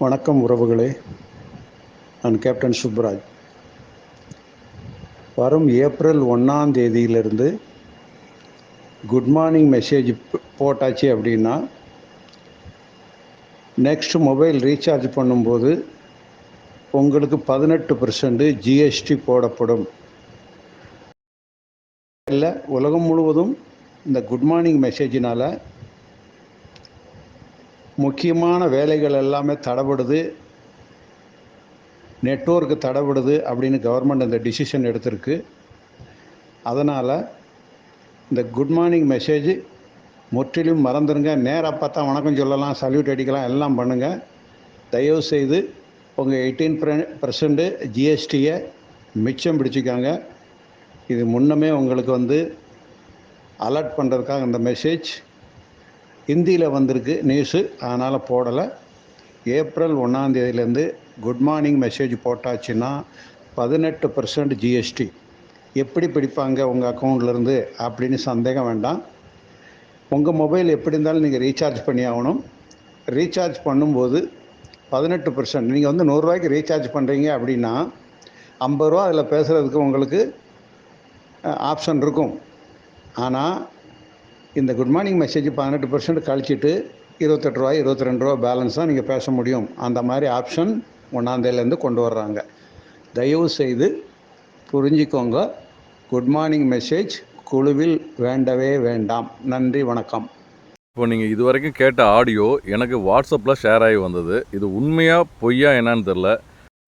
வணக்கம் உறவுகளே, நான் கேப்டன் சுப்ராஜ். வரும் ஏப்ரல் 1ஆம் தேதியிலிருந்து குட் மார்னிங் மெசேஜ் போட்டாச்சு அப்படின்னா நெக்ஸ்ட் மொபைல் ரீசார்ஜ் பண்ணும்போது உங்களுக்கு 18% ஜிஎஸ்டி போடப்படும். இல்லை, உலகம் முழுவதும் இந்த குட் மார்னிங் மெசேஜினால் முக்கியமான வேலைகள் எல்லாமே தடைபடுது, நெட்வொர்க்கு தடைபடுது அப்படின்னு கவர்மெண்ட் அந்த டிசிஷன் எடுத்திருக்கு. அதனால் இந்த குட் மார்னிங் மெசேஜ் முற்றிலும் மறந்துடுங்க. நேராக பார்த்தா வணக்கம் சொல்லலாம், சல்யூட் அடிக்கலாம், எல்லாம் பண்ணுங்கள். தயவுசெய்து உங்கள் 18% ஜிஎஸ்டியை மிச்சம் பிடிச்சிக்காங்க. இது முன்னமே உங்களுக்கு அலர்ட் பண்ணுறதுக்காக இந்த மெசேஜ் ஹிந்தியில் வந்திருக்கு நியூஸு, அதனால் போடலை. ஏப்ரல் 1ஆம் தேதியிலேருந்து குட் மார்னிங் மெசேஜ் போட்டாச்சுன்னா 18% ஜிஎஸ்டி எப்படி பிடிப்பாங்க உங்கள் அக்கௌண்ட்லேருந்து அப்படின்னு சந்தேகம் வேண்டாம். உங்கள் மொபைல் எப்படி இருந்தாலும் நீங்கள் ரீசார்ஜ் பண்ணி ஆகணும். ரீசார்ஜ் பண்ணும்போது 18%, நீங்கள் 100 ரூபாய்க்கு ரீசார்ஜ் பண்ணுறீங்க அப்படின்னா 50 ரூபா அதில் பேசுகிறதுக்கு உங்களுக்கு ஆப்ஷன் இருக்கும். ஆனால் இந்த குட் மார்னிங் மெசேஜ் 18% கழிச்சிட்டு 28 ரூபாய் 22 ரூபா பேலன்ஸ் தான் நீங்கள் பேச முடியும். அந்த மாதிரி ஆப்ஷன் 1ஆம் தேதியிலேருந்து கொண்டு வர்றாங்க. தயவு செய்து புரிஞ்சிக்கோங்க. குட் மார்னிங் மெசேஜ் குழுவில் வேண்டவே வேண்டாம். நன்றி, வணக்கம். இப்போ நீங்கள் இது வரைக்கும் கேட்ட ஆடியோ எனக்கு வாட்ஸ்அப்பில் ஷேர் ஆகி வந்தது. இது உண்மையாக பொய்யா என்னன்னு தெரில.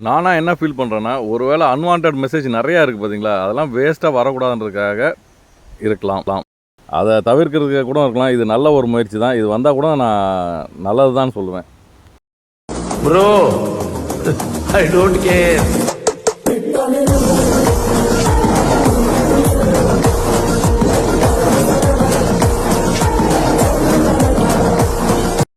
நானாக என்ன ஃபீல் பண்ணுறேன்னா, ஒருவேளை அன்வான்ட் மெசேஜ் நிறையா இருக்குது பார்த்தீங்களா, அதெல்லாம் வேஸ்ட்டாக வரக்கூடாதுன்றதுக்காக இருக்கலாம். அதை தவிர்க்கிறதுக்கு கூட இருக்கலாம். இது நல்ல ஒரு முயற்சி தான். இது வந்தால் கூட நான் நல்லது தான் சொல்லுவேன். Bro, I don't care.